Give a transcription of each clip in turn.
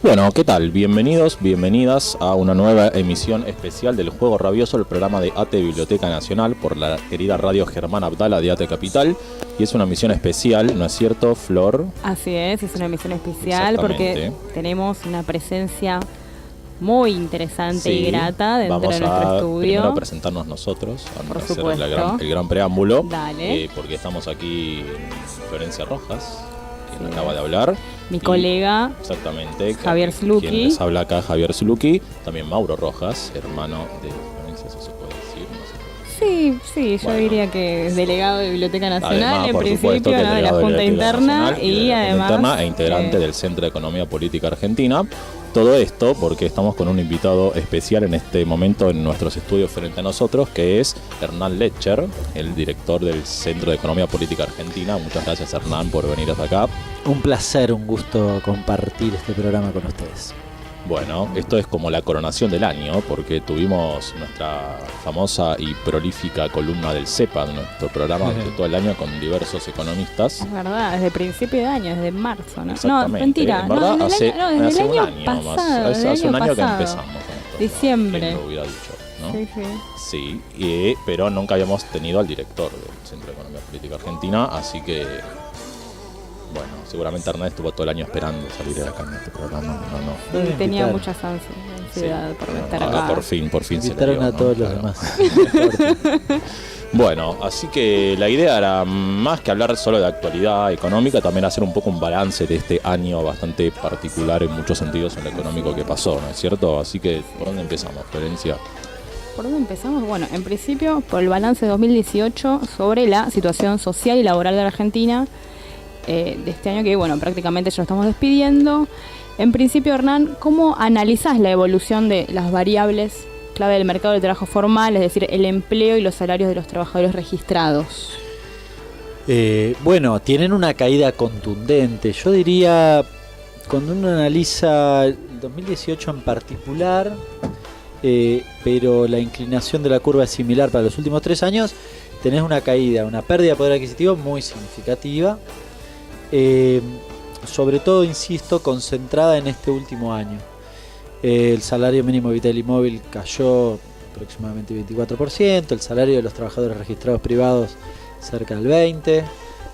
Bueno, ¿qué tal? Bienvenidos, bienvenidas a una nueva emisión especial del Juego Rabioso, el programa de ATE Biblioteca Nacional por la querida radio Germán Abdala de ATE Capital. Y es una emisión especial, ¿no es cierto, Flor? Así es una emisión especial porque tenemos una presencia muy interesante y grata dentro de nuestro estudio. Vamos a primero presentarnos nosotros, por hacer supuesto. el gran preámbulo. Dale. Porque estamos aquí Florencia Rojas, quien acaba de hablar. Mi colega, exactamente, Javier Sluki. Quien les habla acá, Javier Sluki. También Mauro Rojas, hermano de Florencia, si se puede decir. No sé. Sí, yo diría que es delegado de Biblioteca Nacional, además, en principio, de la Junta Interna y además integrante del Centro de Economía Política Argentina. Todo esto porque estamos con un invitado especial en este momento en nuestros estudios frente a nosotros, que es Hernán Letcher, el director del Centro de Economía Política Argentina. Muchas gracias, Hernán, por venir hasta acá. Un placer, un gusto compartir este programa con ustedes. Bueno, esto es como la coronación del año, porque tuvimos nuestra famosa y prolífica columna del CEPA, nuestro programa de todo el año con diversos economistas. Es verdad, desde principio de año, desde marzo, ¿no? No, mentira. En verdad, desde el año pasado. Hace un año que empezamos. Diciembre. ¿Quién lo hubiera dicho, ¿no? Sí. Pero nunca habíamos tenido al director del Centro de Economía Política Argentina, así que... Bueno, seguramente Hernán estuvo todo el año esperando salir de acá en este programa. No. Tenía muchas ansiedad por estar acá. Por fin se invitaron le dio, a todos los demás. Bueno, así que la idea era más que hablar solo de actualidad económica, también hacer un poco un balance de este año bastante particular en muchos sentidos en lo económico que pasó, ¿no es cierto? Así que, ¿por dónde empezamos, Florencia? ¿Por dónde empezamos? Bueno, en principio, por el balance de 2018 sobre la situación social y laboral de la Argentina, de este año que, bueno, prácticamente ya lo estamos despidiendo. En principio, Hernán, ¿cómo analizás la evolución de las variables clave del mercado del trabajo formal, es decir, el empleo y los salarios de los trabajadores registrados? Bueno, tienen una caída contundente. Yo diría, cuando uno analiza el 2018 en particular, pero la inclinación de la curva es similar para los últimos 3 años, tenés una caída, una pérdida de poder adquisitivo muy significativa. Sobre todo, insisto, concentrada en este último año. El salario mínimo vital y móvil cayó aproximadamente 24%, el salario de los trabajadores registrados privados cerca del 20%.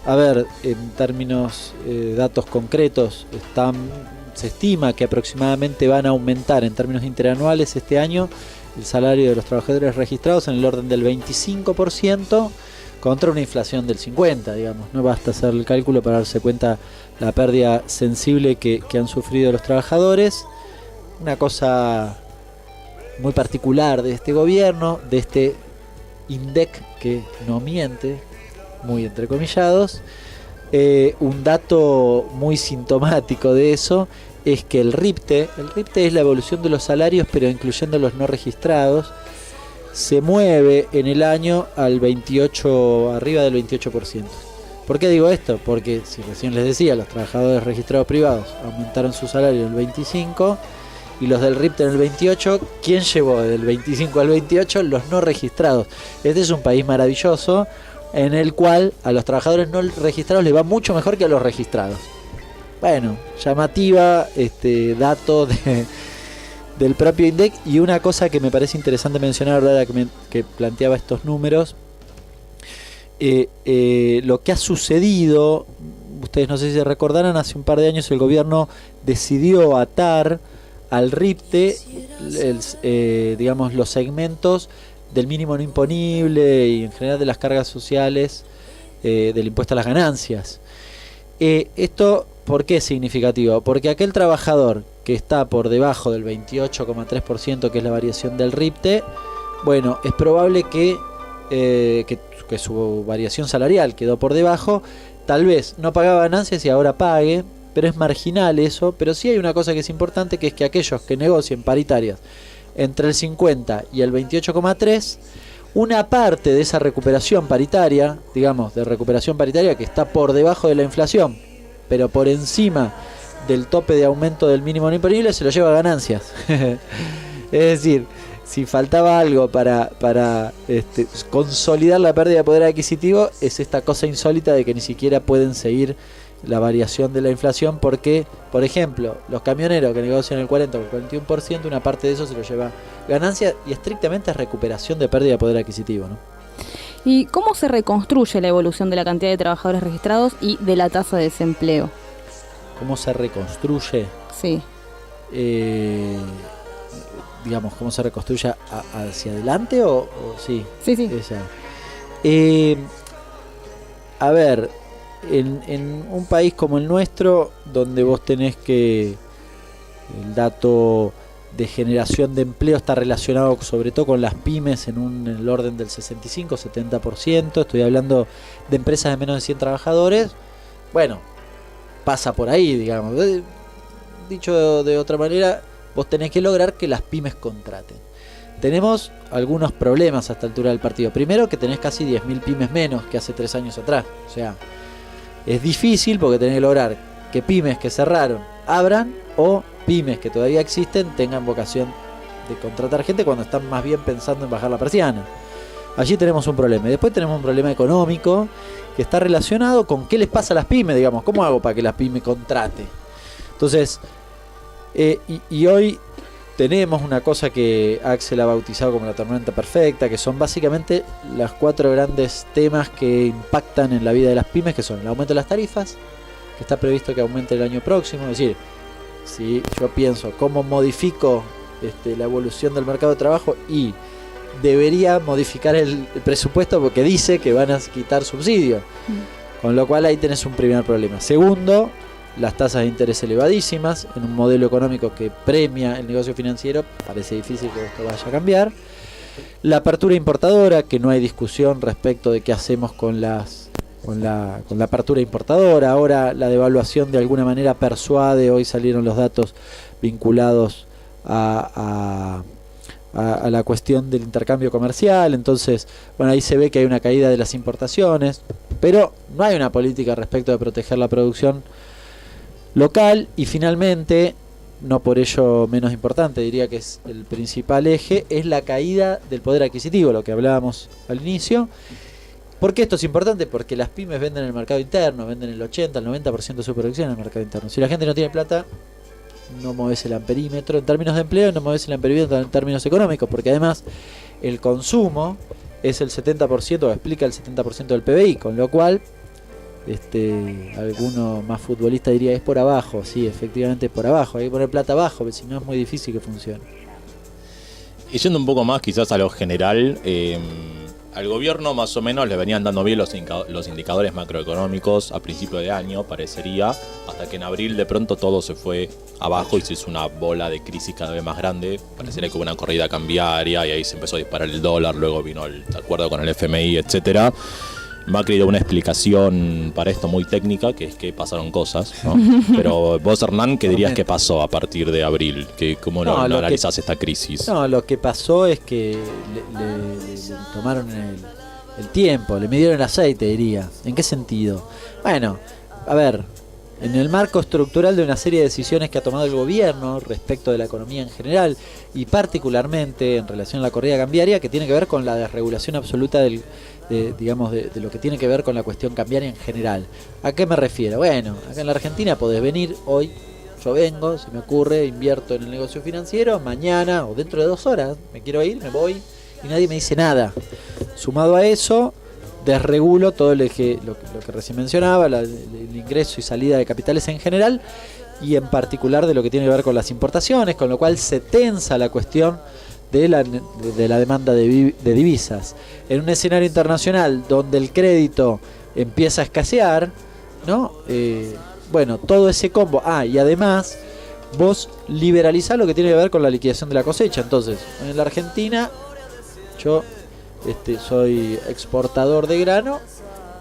A ver, en términos datos concretos, se estima que aproximadamente van a aumentar en términos interanuales este año el salario de los trabajadores registrados en el orden del 25%, contra una inflación del 50%, digamos. No basta hacer el cálculo para darse cuenta la pérdida sensible que han sufrido los trabajadores. Una cosa muy particular de este gobierno, de este INDEC que no miente, muy entrecomillados. Un dato muy sintomático de eso es que el RIPTE es la evolución de los salarios, pero incluyendo los no registrados, se mueve en el año al 28, arriba del 28%. ¿Por qué digo esto? Porque si recién les decía, los trabajadores registrados privados aumentaron su salario en el 25 y los del RIPTE en el 28, ¿quién llevó del 25 al 28? Los no registrados. Este es un país maravilloso en el cual a los trabajadores no registrados les va mucho mejor que a los registrados. Bueno, llamativa dato del propio INDEC. Y una cosa que me parece interesante mencionar ahora que planteaba estos números, lo que ha sucedido, ustedes no sé si se recordarán, hace un par de años el gobierno decidió atar al RIPTE digamos, los segmentos del mínimo no imponible y en general de las cargas sociales del impuesto a las ganancias. Esto, ¿por qué es significativo? Porque aquel trabajador que está por debajo del 28,3%, que es la variación del RIPTE, bueno, es probable que su variación salarial quedó por debajo, tal vez no pagaba ganancias y ahora pague, pero es marginal eso. Pero sí hay una cosa que es importante, que es que aquellos que negocien paritarias entre el 50 y el 28,3, una parte de esa recuperación paritaria, digamos, de recuperación paritaria que está por debajo de la inflación, pero por encima del tope de aumento del mínimo no imponible, se lo lleva a ganancias. Es decir, si faltaba algo para consolidar la pérdida de poder adquisitivo, es esta cosa insólita de que ni siquiera pueden seguir la variación de la inflación, porque, por ejemplo, los camioneros que negocian el 40 o el 41%, una parte de eso se lo lleva ganancia y estrictamente es recuperación de pérdida de poder adquisitivo, ¿no? ¿Y cómo se reconstruye la evolución de la cantidad de trabajadores registrados y de la tasa de desempleo? ¿Cómo se reconstruye? Sí. Digamos, ¿cómo se reconstruye hacia adelante o sí? Sí, sí. Esa. A ver, en un país como el nuestro, donde vos tenés que el dato de generación de empleo está relacionado sobre todo con las pymes en el orden del 65-70%, estoy hablando de empresas de menos de 100 trabajadores, bueno, pasa por ahí, digamos. Dicho de otra manera, vos tenés que lograr que las pymes contraten. Tenemos algunos problemas a esta altura del partido. Primero, que tenés casi 10.000 pymes menos que hace 3 años atrás. O sea, es difícil porque tenés que lograr que pymes que cerraron abran, o pymes que todavía existen tengan vocación de contratar gente cuando están más bien pensando en bajar la persiana. Allí tenemos un problema. Y después tenemos un problema económico que está relacionado con qué les pasa a las pymes, digamos. ¿Cómo hago para que las pymes contrate? Entonces, y hoy tenemos una cosa que Axel ha bautizado como la tormenta perfecta, que son básicamente los 4 grandes temas que impactan en la vida de las pymes, que son el aumento de las tarifas, que está previsto que aumente el año próximo. Es decir, si yo pienso cómo modifico la evolución del mercado de trabajo, y debería modificar el presupuesto porque dice que van a quitar subsidios, con lo cual ahí tenés un primer problema. Segundo, las tasas de interés elevadísimas en un modelo económico que premia el negocio financiero. Parece difícil que esto vaya a cambiar. La apertura importadora, que no hay discusión respecto de qué hacemos con la apertura importadora. Ahora la devaluación de alguna manera persuade. Hoy salieron los datos vinculados a la cuestión del intercambio comercial. Entonces, bueno, ahí se ve que hay una caída de las importaciones, pero no hay una política respecto de proteger la producción local. Y finalmente, no por ello menos importante, diría que es el principal eje, es la caída del poder adquisitivo, lo que hablábamos al inicio. ¿Por qué esto es importante? Porque las pymes venden en el mercado interno, venden el 80, el 90% de su producción en el mercado interno. Si la gente no tiene plata, no mueves el amperímetro en términos de empleo, no mueves el amperímetro en términos económicos, porque además el consumo es el 70%, o explica el 70% del PBI, con lo cual alguno más futbolista diría es por abajo. Sí, efectivamente es por abajo, hay que poner plata abajo, porque si no es muy difícil que funcione. Y yendo un poco más quizás a lo general, al gobierno más o menos le venían dando bien los indicadores macroeconómicos a principio de año, parecería, hasta que en abril de pronto todo se fue abajo y se hizo una bola de crisis cada vez más grande. Parecería que hubo una corrida cambiaria y ahí se empezó a disparar el dólar, luego vino el acuerdo con el FMI, etcétera. Macri dio una explicación para esto muy técnica, que es que pasaron cosas, ¿no? Pero vos, Hernán, ¿qué dirías que pasó a partir de abril? ¿Cómo lo analizás esta crisis? No, lo que pasó es que le tomaron el tiempo, le midieron el aceite, diría. ¿En qué sentido? Bueno, a ver, en el marco estructural de una serie de decisiones que ha tomado el gobierno respecto de la economía en general, y particularmente en relación a la corrida cambiaria, que tiene que ver con la desregulación absoluta de lo que tiene que ver con la cuestión cambiaria en general. ¿A qué me refiero? Bueno, acá en la Argentina podés venir hoy, yo vengo, se me ocurre, invierto en el negocio financiero, mañana o dentro de 2 horas me quiero ir, me voy y nadie me dice nada. Sumado a eso, desregulo todo lo que recién mencionaba, el ingreso y salida de capitales en general, y en particular de lo que tiene que ver con las importaciones, con lo cual se tensa la cuestión de la demanda de divisas. En un escenario internacional donde el crédito empieza a escasear, ¿no? Bueno, todo ese combo. Y además vos liberalizás lo que tiene que ver con la liquidación de la cosecha. Entonces, en la Argentina, yo soy exportador de grano,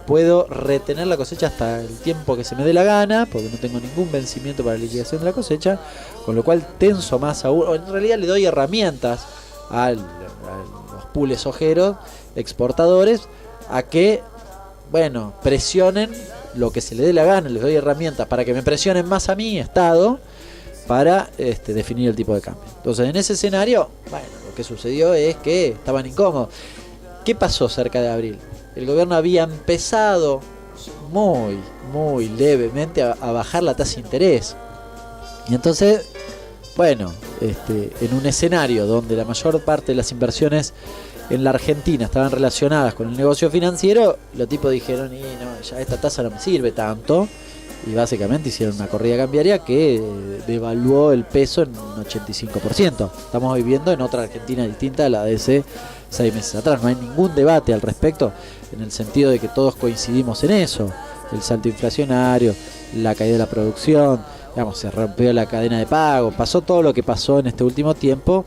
puedo retener la cosecha hasta el tiempo que se me dé la gana, porque no tengo ningún vencimiento para la liquidación de la cosecha, con lo cual tenso más aún, o en realidad le doy herramientas a los pools ojeros exportadores a que, bueno, presionen lo que se le dé la gana. Les doy herramientas para que me presionen más a mí, Estado, para definir el tipo de cambio. Entonces, en ese escenario, bueno, lo que sucedió es que estaban incómodos. ¿Qué pasó cerca de abril? El gobierno había empezado muy, muy levemente a bajar la tasa de interés. Y entonces, bueno, en un escenario donde la mayor parte de las inversiones en la Argentina estaban relacionadas con el negocio financiero, los tipos dijeron, y no, ya esta tasa no me sirve tanto, y básicamente hicieron una corrida cambiaria que devaluó el peso en un 85%. Estamos viviendo en otra Argentina distinta a la de hace 6 meses atrás. No hay ningún debate al respecto, en el sentido de que todos coincidimos en eso. El salto inflacionario, la caída de la producción, digamos, se rompió la cadena de pago, pasó todo lo que pasó en este último tiempo,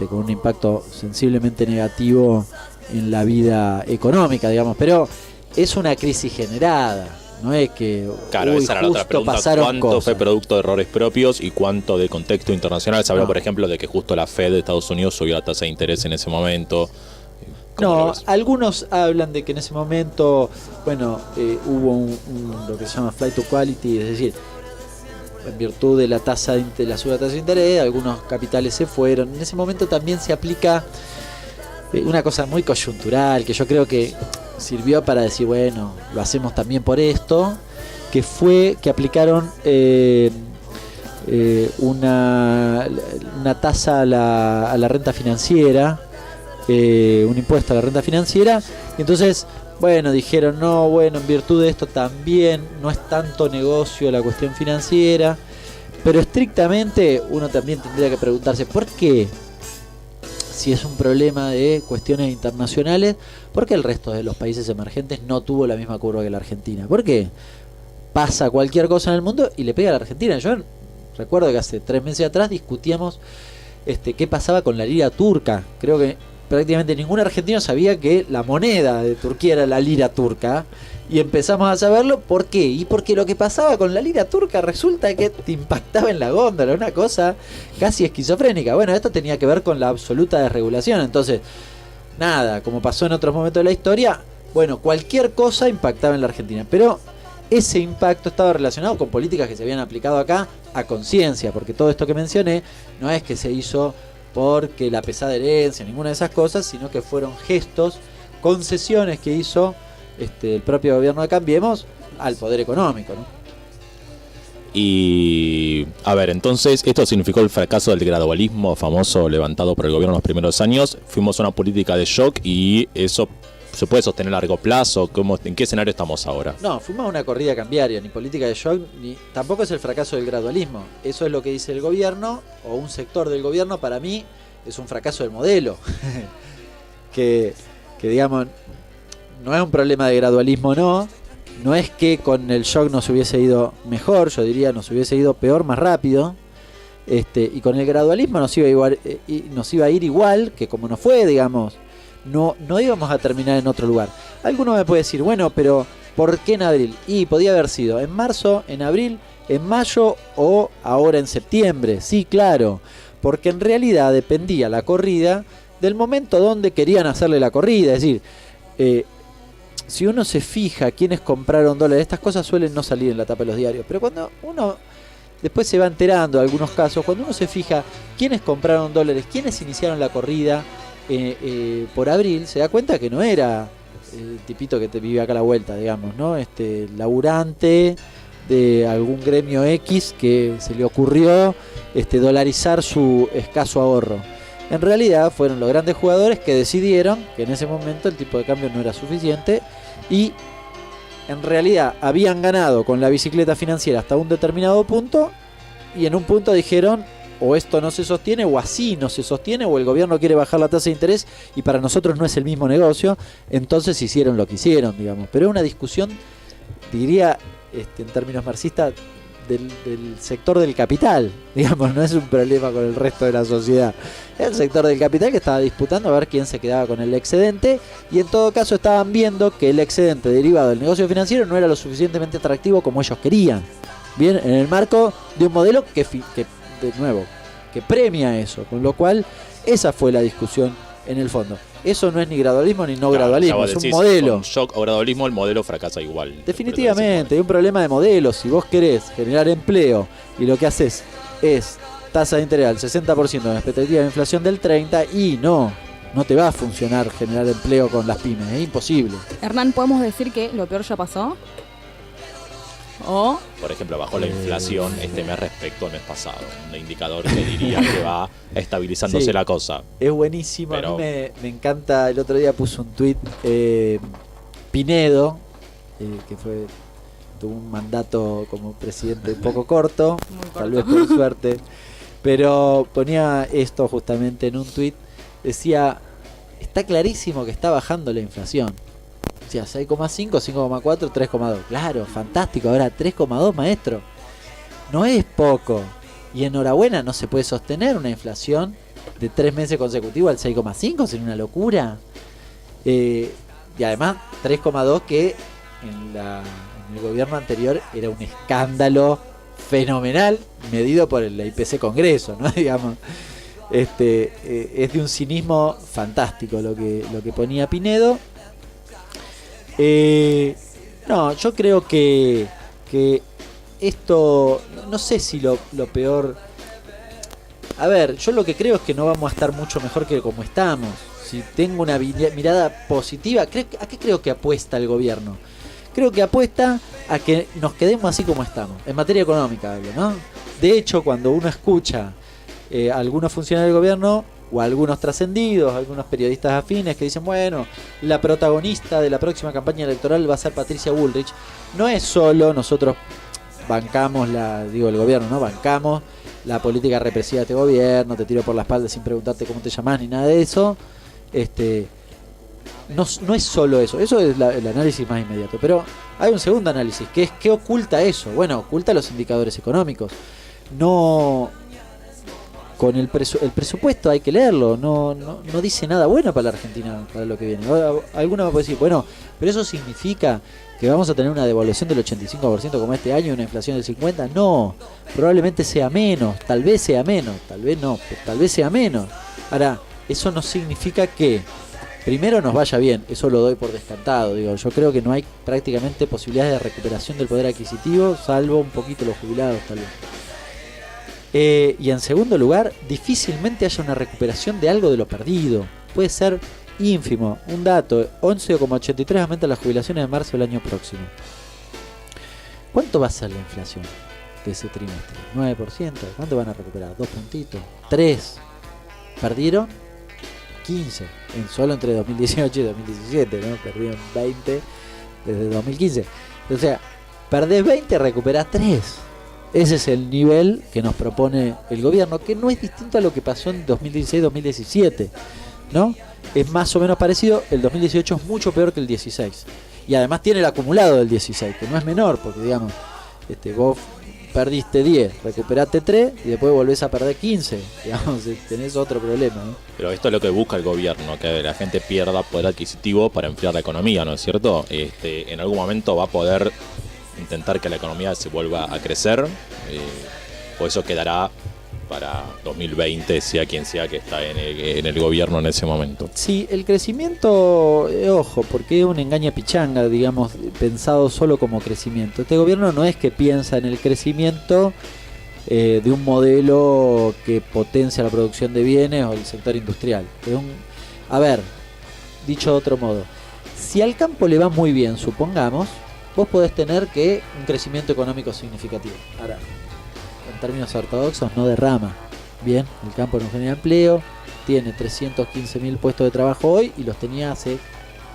con un impacto sensiblemente negativo en la vida económica, digamos, pero es una crisis generada, no es que claro, esa era la otra pregunta, ¿cuánto cosas. fue producto de errores propios y cuánto de contexto internacional? Se habló, No. por ejemplo, de que justo la Fed de Estados Unidos subió la tasa de interés en ese momento. No, algunos hablan de que en ese momento, bueno, hubo lo que se llama flight to quality, es decir, en virtud de la tasa de la suba de tasa de interés, algunos capitales se fueron. En ese momento también se aplica una cosa muy coyuntural, que yo creo que sirvió para decir, bueno, lo hacemos también por esto, que fue que aplicaron una tasa a la renta financiera, un impuesto a la renta financiera, y entonces, bueno, dijeron, no, bueno, en virtud de esto también no es tanto negocio la cuestión financiera, pero estrictamente uno también tendría que preguntarse, ¿por qué? Si es un problema de cuestiones internacionales, ¿por qué el resto de los países emergentes no tuvo la misma curva que la Argentina? ¿Por qué? Pasa cualquier cosa en el mundo y le pega a la Argentina. Yo recuerdo que hace 3 meses atrás discutíamos qué pasaba con la lira turca. Creo que prácticamente ningún argentino sabía que la moneda de Turquía era la lira turca, y empezamos a saberlo. ¿Por qué? Y porque lo que pasaba con la lira turca resulta que te impactaba en la góndola, una cosa casi esquizofrénica. Bueno, esto tenía que ver con la absoluta desregulación. Entonces, nada, como pasó en otros momentos de la historia, bueno, cualquier cosa impactaba en la Argentina, pero ese impacto estaba relacionado con políticas que se habían aplicado acá a conciencia, porque todo esto que mencioné no es que se hizo porque la pesada herencia, ninguna de esas cosas, sino que fueron gestos, concesiones que hizo el propio gobierno de Cambiemos al poder económico, ¿no? Y, a ver, entonces, esto significó el fracaso del gradualismo famoso levantado por el gobierno en los primeros años. Fuimos a una política de shock y eso se puede sostener a largo plazo. ¿En qué escenario estamos ahora? No, fuimos a una corrida cambiaria, ni política de shock, ni tampoco es el fracaso del gradualismo. Eso es lo que dice el gobierno, o un sector del gobierno. Para mí es un fracaso del modelo. que digamos, no es un problema de gradualismo, no es que con el shock nos hubiese ido mejor, yo diría nos hubiese ido peor, más rápido, y con el gradualismo nos iba a ir igual que como nos fue, digamos, no íbamos a terminar en otro lugar. Alguno me puede decir, bueno, pero ¿por qué en abril? Y podía haber sido en marzo, en abril, en mayo o ahora en septiembre. Sí, claro, porque en realidad dependía la corrida del momento donde querían hacerle la corrida. Es decir, si uno se fija quiénes compraron dólares, estas cosas suelen no salir en la tapa de los diarios, pero cuando uno después se va enterando de algunos casos, cuando uno se fija quiénes compraron dólares, quiénes iniciaron la corrida por abril, se da cuenta que no era el tipito que te vive acá a la vuelta, digamos, ¿no? Laburante de algún gremio X que se le ocurrió dolarizar su escaso ahorro. En realidad fueron los grandes jugadores que decidieron que en ese momento el tipo de cambio no era suficiente, y en realidad habían ganado con la bicicleta financiera hasta un determinado punto, y en un punto dijeron, o esto no se sostiene, o así no se sostiene, o el gobierno quiere bajar la tasa de interés y para nosotros no es el mismo negocio. Entonces hicieron lo que hicieron, digamos. Pero es una discusión, diría, en términos marxistas, del sector del capital, digamos, no es un problema con el resto de la sociedad. Es el sector del capital que estaba disputando a ver quién se quedaba con el excedente, y en todo caso estaban viendo que el excedente derivado del negocio financiero no era lo suficientemente atractivo como ellos querían. Bien, en el marco de un modelo que de nuevo, que premia eso, con lo cual esa fue la discusión en el fondo. Eso no es ni gradualismo ni no gradualismo, es un modelo. Con shock o gradualismo el modelo fracasa igual. Definitivamente, hay un problema de modelo. Si vos querés generar empleo y lo que haces es tasa de interés al 60% con expectativa de inflación del 30%, y no te va a funcionar generar empleo con las pymes, es imposible. Hernán, ¿podemos decir que lo peor ya pasó? O Por ejemplo, bajó la inflación este mes respecto al mes pasado. Un indicador que diría que va estabilizándose Sí. la cosa. Es buenísimo, Pero- a mí me encanta. El otro día puso un tuit Pinedo, tuvo un mandato como presidente un poco corto, Muy tal corto. vez por suerte, pero ponía esto justamente en un tuit, decía, está clarísimo que está bajando la inflación. Decía 6,5, 5,4, 3,2. Claro, fantástico, ahora 3,2, maestro. No es poco. Y enhorabuena, no se puede sostener una inflación de 3 meses consecutivos al 6,5, sería una locura. Y además 3,2 que en el gobierno anterior era un escándalo fenomenal medido por el IPC Congreso, ¿no? Digamos, es de un cinismo fantástico lo que ponía Pinedo. No, yo creo que esto, no sé si lo peor. A ver, yo lo que creo es que no vamos a estar mucho mejor que como estamos. Si tengo una mirada positiva, ¿a qué creo que apuesta el gobierno? Creo que apuesta a que nos quedemos así como estamos, en materia económica hablo, ¿no? De hecho, cuando uno escucha a algunos funcionarios del gobierno o a algunos trascendidos, algunos periodistas afines que dicen, bueno, la protagonista de la próxima campaña electoral va a ser Patricia Bullrich, no es solo nosotros bancamos el gobierno, ¿no? Bancamos la política represiva de este gobierno, te tiro por la espalda sin preguntarte cómo te llamás ni nada de eso. No es solo eso es el análisis más inmediato, pero hay un segundo análisis, que es ¿qué oculta eso? Bueno, oculta los indicadores económicos. No, con el presupuesto hay que leerlo, no dice nada bueno para la Argentina, para lo que viene. Alguno me puede decir, bueno, pero eso significa que vamos a tener una devaluación del 85% como este año y una inflación del 50%. No, probablemente sea menos, tal vez sea menos, tal vez no, pero tal vez sea menos. Ahora, eso no significa que primero nos vaya bien, eso lo doy por descartado. Digo, yo creo que no hay prácticamente posibilidades de recuperación del poder adquisitivo, salvo un poquito los jubilados tal vez. Y en segundo lugar, difícilmente haya una recuperación de algo de lo perdido. Puede ser ínfimo. Un dato, 11,83 aumenta las jubilaciones de marzo del año próximo. ¿Cuánto va a ser la inflación de ese trimestre? ¿9%? ¿Cuánto van a recuperar? ¿2 puntitos? ¿3? ¿Perdieron? 15. Solo entre 2018 y 2017, ¿no? Perdieron 20 desde 2015. O sea, perdés 20, recuperás 3. Ese es el nivel que nos propone el gobierno, que no es distinto a lo que pasó en 2016-2017, ¿no? Es más o menos parecido. El 2018 es mucho peor que el 16. Y además tiene el acumulado del 16, que no es menor, porque digamos, vos perdiste 10, recuperaste 3 y después volvés a perder 15. Digamos, tenés otro problema, ¿no? Pero esto es lo que busca el gobierno, que la gente pierda poder adquisitivo para enfriar la economía, ¿no es cierto? En algún momento va a poder intentar que la economía se vuelva a crecer, o eso quedará para 2020, sea quien sea que está en el gobierno en ese momento. Sí, el crecimiento, ojo, porque es un engaña pichanga, digamos, pensado solo como crecimiento. Este gobierno no es que piensa en el crecimiento de un modelo que potencia la producción de bienes o el sector industrial. A ver, dicho de otro modo, si al campo le va muy bien, supongamos, vos podés tener que un crecimiento económico significativo. Ahora, en términos ortodoxos, no derrama. Bien, el campo no genera empleo, tiene 315.000 puestos de trabajo hoy y los tenía hace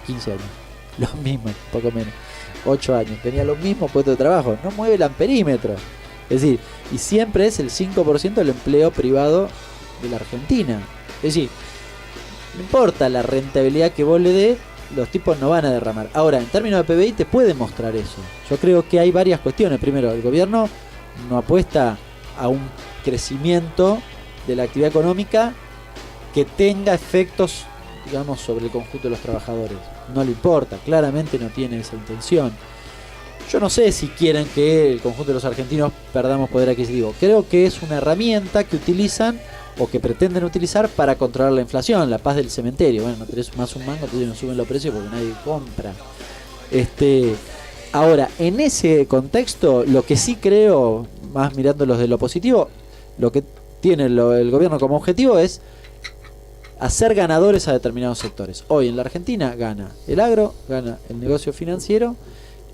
15 años. Los mismos, poco menos. 8 años, tenía los mismos puestos de trabajo. No mueve el amperímetro. Es decir, y siempre es el 5% del empleo privado de la Argentina. Es decir, no importa la rentabilidad que vos le des, los tipos no van a derramar. Ahora, en términos de PBI te puede mostrar eso. Yo creo que hay varias cuestiones. Primero, el gobierno no apuesta a un crecimiento de la actividad económica que tenga efectos, digamos, sobre el conjunto de los trabajadores. No le importa, claramente no tiene esa intención. Yo no sé si quieren que el conjunto de los argentinos perdamos poder adquisitivo. Creo que es una herramienta que utilizan o que pretenden utilizar para controlar la inflación, la paz del cementerio. Bueno, no tenés más un mango, entonces no suben los precios porque nadie compra. Ahora, en ese contexto, lo que sí creo, más mirándolos de lo positivo, lo que tiene el gobierno como objetivo es hacer ganadores a determinados sectores. Hoy en la Argentina gana el agro, gana el negocio financiero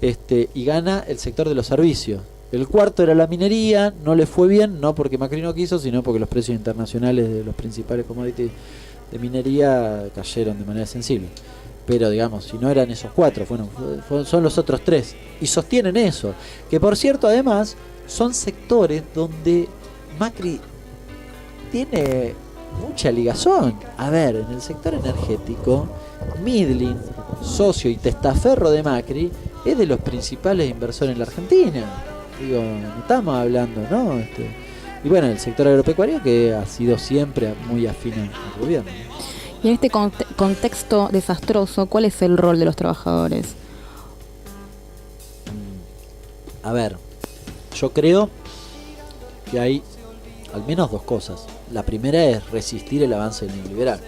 y gana el sector de los servicios. El cuarto era la minería, no le fue bien, no porque Macri no quiso, sino porque los precios internacionales de los principales commodities de minería cayeron de manera sensible. Pero digamos, si no eran esos cuatro, bueno, son los otros tres. Y sostienen eso. Que por cierto, además, son sectores donde Macri tiene mucha ligazón. A ver, en el sector energético, Midlin, socio y testaferro de Macri, es de los principales inversores en la Argentina. Digo, no estamos hablando, ¿no? Y bueno, el sector agropecuario que ha sido siempre muy afín al gobierno. Y en este contexto desastroso, ¿cuál es el rol de los trabajadores? A ver, yo creo que hay al menos dos cosas. La primera es resistir el avance neoliberal.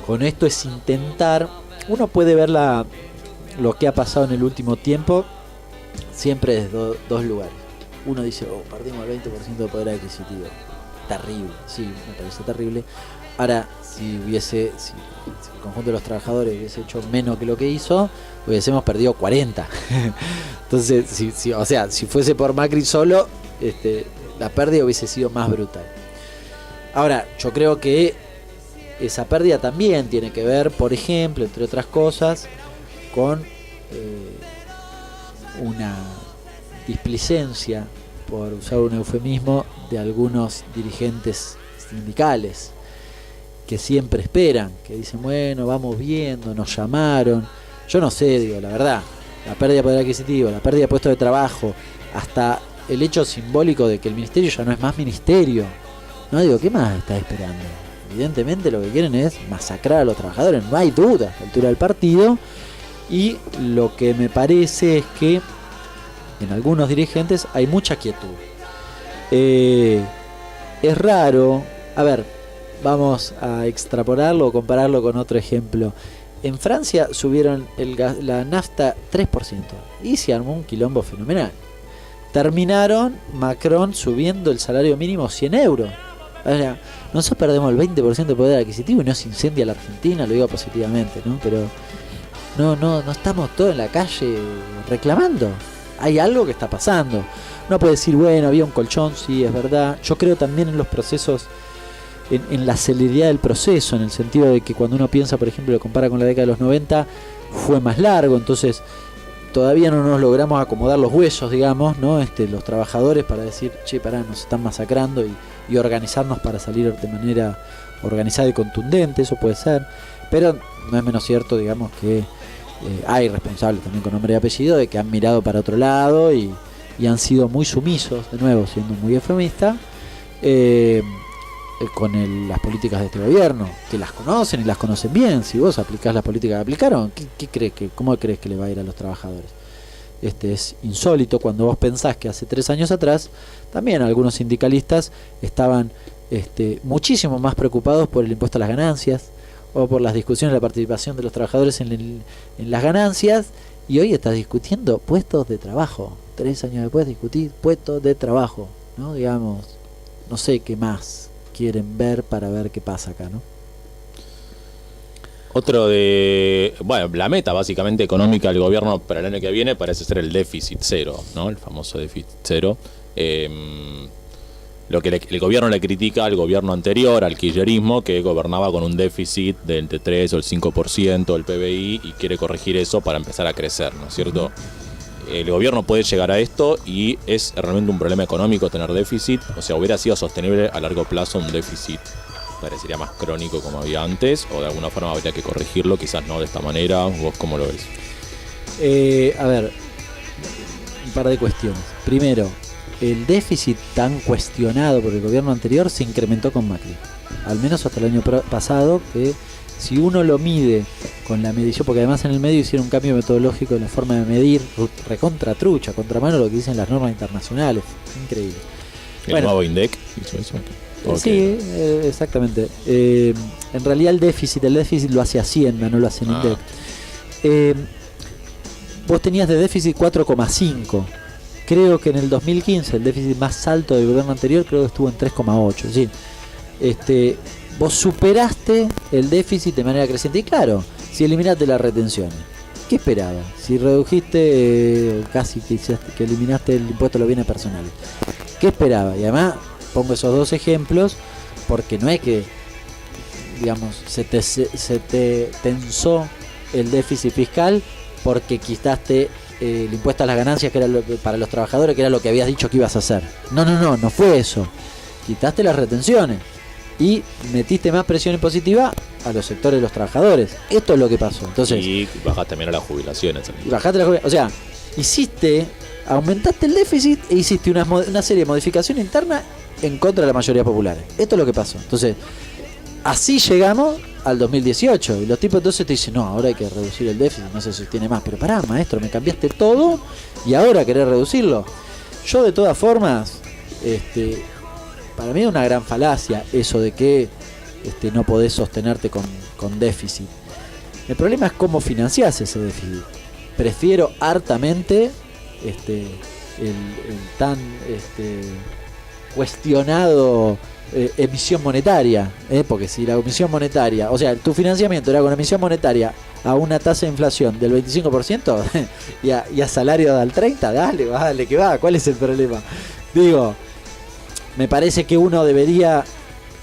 Con esto es intentar, uno puede ver lo que ha pasado en el último tiempo siempre desde dos lugares. Uno dice, perdimos el 20% de poder adquisitivo. Terrible, sí, me parece terrible. Ahora, si el conjunto de los trabajadores hubiese hecho menos que lo que hizo, hubiésemos perdido 40. Entonces, si fuese por Macri solo, la pérdida hubiese sido más brutal. Ahora, yo creo que esa pérdida también tiene que ver, por ejemplo, entre otras cosas, con una displicencia, por usar un eufemismo, de algunos dirigentes sindicales que siempre esperan, que dicen, bueno, vamos viendo, nos llamaron. Yo no sé, digo, la verdad, la pérdida de poder adquisitivo, la pérdida de puestos de trabajo, hasta el hecho simbólico de que el ministerio ya no es más ministerio. No, digo, ¿qué más está esperando? Evidentemente lo que quieren es masacrar a los trabajadores, no hay duda, a la altura del partido. Y lo que me parece es que en algunos dirigentes hay mucha quietud. Es raro, a ver, vamos a extrapolarlo o compararlo con otro ejemplo. En Francia subieron la nafta 3% y se armó un quilombo fenomenal. Terminaron Macron subiendo el salario mínimo 100 euros. O sea, nosotros perdemos el 20% de poder adquisitivo y no se incendia la Argentina, lo digo positivamente, ¿no? Pero no estamos todos en la calle reclamando. Hay algo que está pasando. Uno puede decir, bueno, había un colchón, sí, es verdad. Yo creo también en los procesos, en la celeridad del proceso, en el sentido de que cuando uno piensa, por ejemplo, lo compara con la década de los 90, fue más largo, entonces todavía no nos logramos acomodar los huesos, digamos, ¿no? Los trabajadores para decir, che, pará, nos están masacrando y organizarnos para salir de manera organizada y contundente, eso puede ser, pero no es menos cierto, digamos, que hay responsables también con nombre y apellido de que han mirado para otro lado y han sido muy sumisos, de nuevo, siendo muy eufemista, con las políticas de este gobierno, que las conocen y las conocen bien. Si vos aplicás las políticas que aplicaron, ¿cómo crees que le va a ir a los trabajadores? Es insólito cuando vos pensás que hace 3 años atrás también algunos sindicalistas estaban muchísimo más preocupados por el impuesto a las ganancias o por las discusiones de la participación de los trabajadores en las ganancias, y hoy estás discutiendo puestos de trabajo. 3 años después discutir puestos de trabajo, ¿no? Digamos, no sé qué más quieren ver para ver qué pasa acá, ¿no? Bueno, la meta básicamente económica del gobierno para el año que viene parece ser el déficit cero, ¿no? El famoso déficit cero. Lo que el gobierno le critica al gobierno anterior, al kirchnerismo, que gobernaba con un déficit del 3 o el 5% del PBI y quiere corregir eso para empezar a crecer, ¿no es cierto? El gobierno puede llegar a esto y es realmente un problema económico tener déficit. O sea, hubiera sido sostenible a largo plazo un déficit, parecería más crónico como había antes, o de alguna forma habría que corregirlo, quizás no de esta manera. ¿Vos cómo lo ves? A ver, un par de cuestiones. Primero, el déficit tan cuestionado por el gobierno anterior se incrementó con Macri, al menos hasta el año pasado, que si uno lo mide con la medición, porque además en el medio hicieron un cambio metodológico en la forma de medir, recontra trucha, contramano lo que dicen las normas internacionales, increíble. ¿El nuevo INDEC hizo eso? Okay. Sí, exactamente. En realidad el déficit lo hace Hacienda, no lo hace INDEC. Vos tenías de déficit 4,5. Creo que en el 2015 el déficit más alto del gobierno anterior creo que estuvo en 3,8. Es decir, vos superaste el déficit de manera creciente. Y claro, si eliminaste las retenciones, ¿qué esperaba? Si redujiste, casi que eliminaste el impuesto a los bienes personales, ¿qué esperaba? Y además pongo esos dos ejemplos porque no es que, digamos, se te tensó el déficit fiscal porque quitaste el impuesto a las ganancias, que era para los trabajadores, que era lo que habías dicho que ibas a hacer. No fue eso. Quitaste las retenciones y metiste más presión impositiva a los sectores de los trabajadores. Esto es lo que pasó. Entonces, y bajaste también a las jubilaciones. O sea, aumentaste el déficit e hiciste una serie de modificaciones internas en contra de la mayoría popular. Esto es lo que pasó. Entonces, así llegamos al 2018 y los tipos entonces te dicen, no, ahora hay que reducir el déficit, no se sostiene más. Pero pará, maestro, me cambiaste todo y ahora querés reducirlo. Yo de todas formas, para mí es una gran falacia eso de que no podés sostenerte con déficit. El problema es cómo financiás ese déficit. Prefiero hartamente el tan cuestionado emisión monetaria, porque si la emisión monetaria, o sea, tu financiamiento era con emisión monetaria a una tasa de inflación del 25% y a salario del 30%, dale que va, ¿cuál es el problema? Digo, me parece que uno debería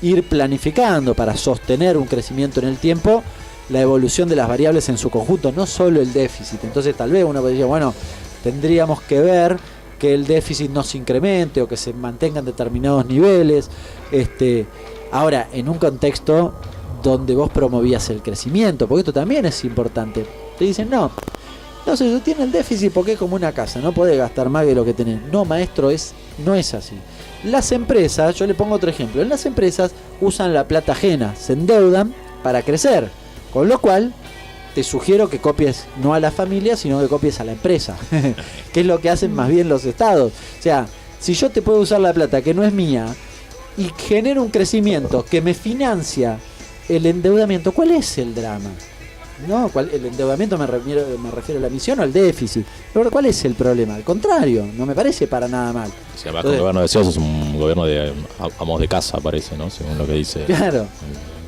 ir planificando para sostener un crecimiento en el tiempo la evolución de las variables en su conjunto, no solo el déficit. Entonces tal vez uno podría decir, bueno, tendríamos que ver que el déficit no se incremente o que se mantengan determinados niveles. Ahora, en un contexto donde vos promovías el crecimiento, porque esto también es importante. Te dicen, no se sostiene el déficit porque es como una casa, no podés gastar más que lo que tenés. No, maestro, no es así. Las empresas, yo le pongo otro ejemplo, en las empresas usan la plata ajena, se endeudan para crecer, con lo cual te sugiero que copies no a la familia, sino que copies a la empresa, que es lo que hacen más bien los estados. O sea, si yo te puedo usar la plata que no es mía y genero un crecimiento que me financia el endeudamiento, ¿cuál es el drama? No, el endeudamiento me refiero a la emisión o al déficit. Pero ¿cuál es el problema? Al contrario, no me parece para nada mal. O sea, con el gobierno de SEOS es un gobierno de amos de casa, parece, ¿no? Según lo que dice. Claro.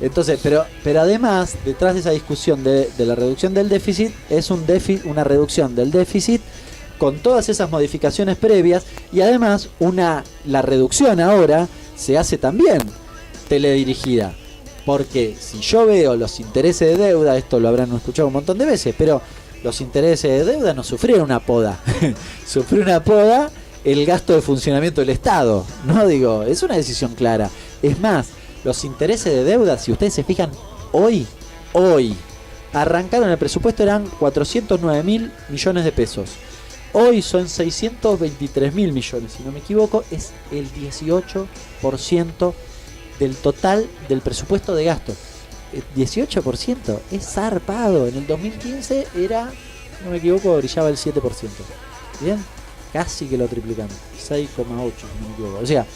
Entonces, pero además, detrás de esa discusión de la reducción del déficit, es una reducción del déficit con todas esas modificaciones previas y además la reducción ahora se hace también teledirigida. Porque si yo veo los intereses de deuda, esto lo habrán escuchado un montón de veces, pero los intereses de deuda no sufrieron una poda. Sufrió una poda el gasto de funcionamiento del Estado. No digo, es una decisión clara. Es más, los intereses de deuda, si ustedes se fijan, hoy, arrancaron el presupuesto, eran 409.000 millones de pesos. Hoy son 623.000 millones, si no me equivoco, es el 18% del total del presupuesto de gasto. 18% es zarpado. En el 2015 era, si no me equivoco, brillaba el 7%. Bien, casi que lo triplicamos, 6,8 si no me equivoco. O sea,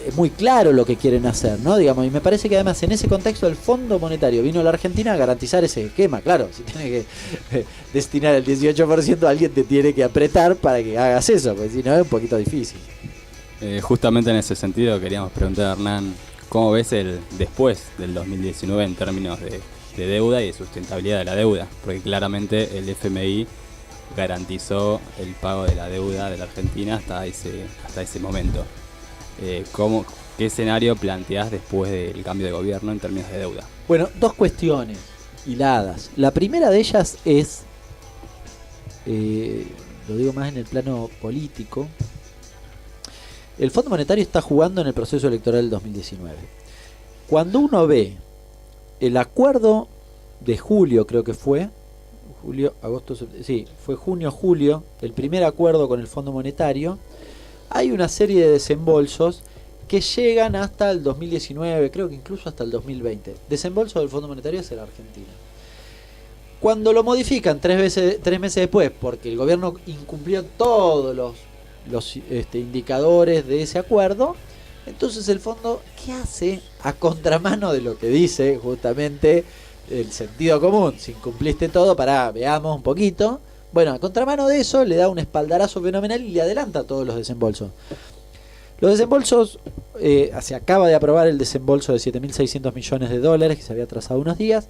es muy claro lo que quieren hacer, ¿no? Digamos, y me parece que además en ese contexto el Fondo Monetario vino a la Argentina a garantizar ese esquema. Claro, si tiene que destinar el 18%, alguien te tiene que apretar para que hagas eso, porque si no es un poquito difícil. Justamente en ese sentido queríamos preguntar a Hernán, ¿cómo ves el después del 2019 en términos de deuda y de sustentabilidad de la deuda? Porque claramente el FMI garantizó el pago de la deuda de la Argentina hasta ese momento. ¿Qué escenario planteás después del cambio de gobierno en términos de deuda? Bueno, dos cuestiones hiladas. La primera de ellas es, lo digo más en el plano político, el Fondo Monetario está jugando en el proceso electoral del 2019. Cuando uno ve el acuerdo de julio, creo que fue, fue junio-julio, el primer acuerdo con el Fondo Monetario, hay una serie de desembolsos que llegan hasta el 2019, creo que incluso hasta el 2020. Desembolso del Fondo Monetario hacia la Argentina. Cuando lo modifican 3 meses después, porque el gobierno incumplió todos los indicadores de ese acuerdo, entonces el fondo, ¿qué hace? A contramano de lo que dice justamente el sentido común, si incumpliste todo, veamos un poquito. Bueno, a contramano de eso le da un espaldarazo fenomenal y le adelanta todos los desembolsos. Los desembolsos, se acaba de aprobar el desembolso de $7.600 millones que se había atrasado unos días.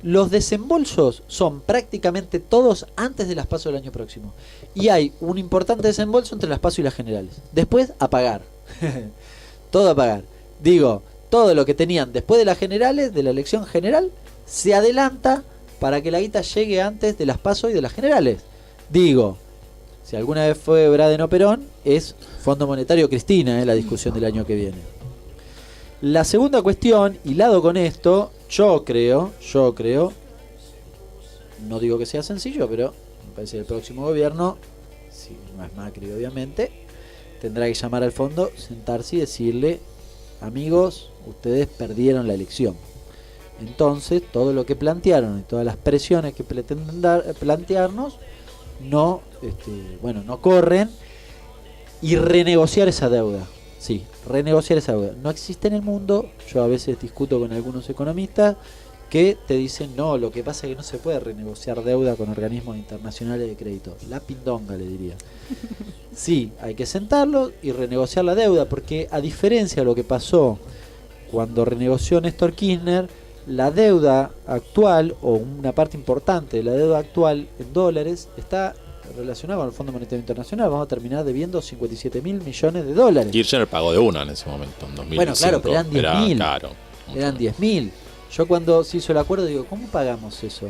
Los desembolsos son prácticamente todos antes de las PASO del año próximo. Y hay un importante desembolso entre las PASO y las generales. Después, a pagar. Todo a pagar. Digo, todo lo que tenían después de las generales, de la elección general, se adelanta para que la guita llegue antes de las PASO y de las generales. Digo, si alguna vez fue Braden o Perón, es Fondo Monetario Cristina, la discusión del año que viene. La segunda cuestión, hilado con esto, yo creo, no digo que sea sencillo, pero me parece que el próximo gobierno, si no es Macri obviamente, tendrá que llamar al fondo, sentarse y decirle, amigos, ustedes perdieron la elección. Entonces, todo lo que plantearon y todas las presiones que pretenden plantearnos, no corren, y renegociar esa deuda. Sí, renegociar esa deuda. No existe en el mundo, yo a veces discuto con algunos economistas que te dicen, no, lo que pasa es que no se puede renegociar deuda con organismos internacionales de crédito. La pindonga, le diría. Sí, hay que sentarlo y renegociar la deuda, porque a diferencia de lo que pasó cuando renegoció Néstor Kirchner, la deuda actual, o una parte importante de la deuda actual en dólares, está relacionada con el Fondo Monetario Internacional. Vamos a terminar debiendo 57.000 millones de dólares. Kirchner pagó de una en ese momento, en 2005. Bueno, claro, pero eran 10.000. Claro, eran 10.000. Yo cuando se hizo el acuerdo digo, ¿cómo pagamos eso?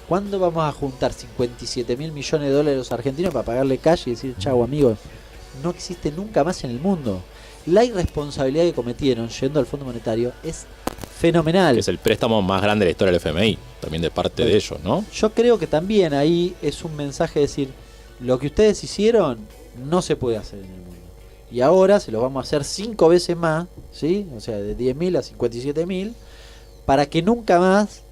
¿Cuándo vamos a juntar 57.000 millones de dólares los argentinos para pagarle cash y decir, chau amigos? No existe nunca más en el mundo. La irresponsabilidad que cometieron yendo al Fondo Monetario es fenomenal. Que es el préstamo más grande de la historia del FMI, también de parte de ellos, ¿no? Yo creo que también ahí es un mensaje de decir, lo que ustedes hicieron no se puede hacer en el mundo. Y ahora se lo vamos a hacer 5 veces más, ¿sí? O sea, de 10.000 a 57.000, para que nunca más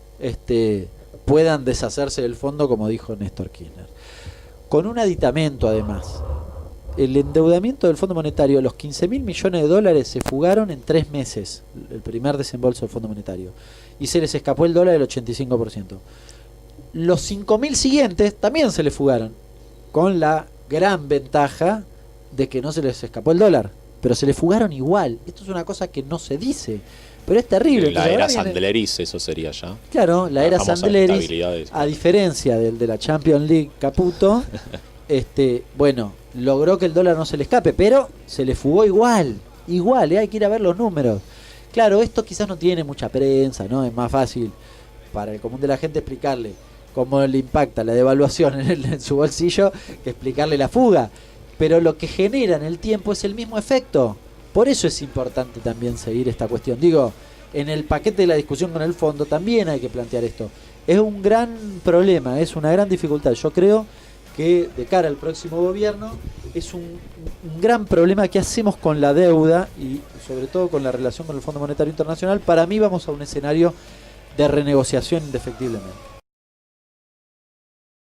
puedan deshacerse del fondo, como dijo Néstor Kirchner. Con un aditamento además. El endeudamiento del Fondo Monetario, los 15.000 millones de dólares se fugaron en 3 meses, el primer desembolso del Fondo Monetario, y se les escapó el dólar del 85%. Los 5.000 siguientes también se les fugaron, con la gran ventaja de que no se les escapó el dólar, pero se les fugaron igual. Esto es una cosa que no se dice, pero es terrible. La era Sandleris, eso sería ya. Claro, la era Sandleris, a diferencia del de la Champions League Caputo, logró que el dólar no se le escape, pero se le fugó igual, hay que ir a ver los números. Claro, esto quizás no tiene mucha prensa, ¿no? Es más fácil para el común de la gente explicarle cómo le impacta la devaluación en su bolsillo que explicarle la fuga, pero lo que genera en el tiempo es el mismo efecto. Por eso es importante también seguir esta cuestión. Digo, en el paquete de la discusión con el fondo también hay que plantear esto. Es un gran problema, es una gran dificultad. Yo creo que de cara al próximo gobierno es un gran problema qué hacemos con la deuda y sobre todo con la relación con el Fondo Monetario Internacional. Para mí vamos a un escenario de renegociación indefectiblemente.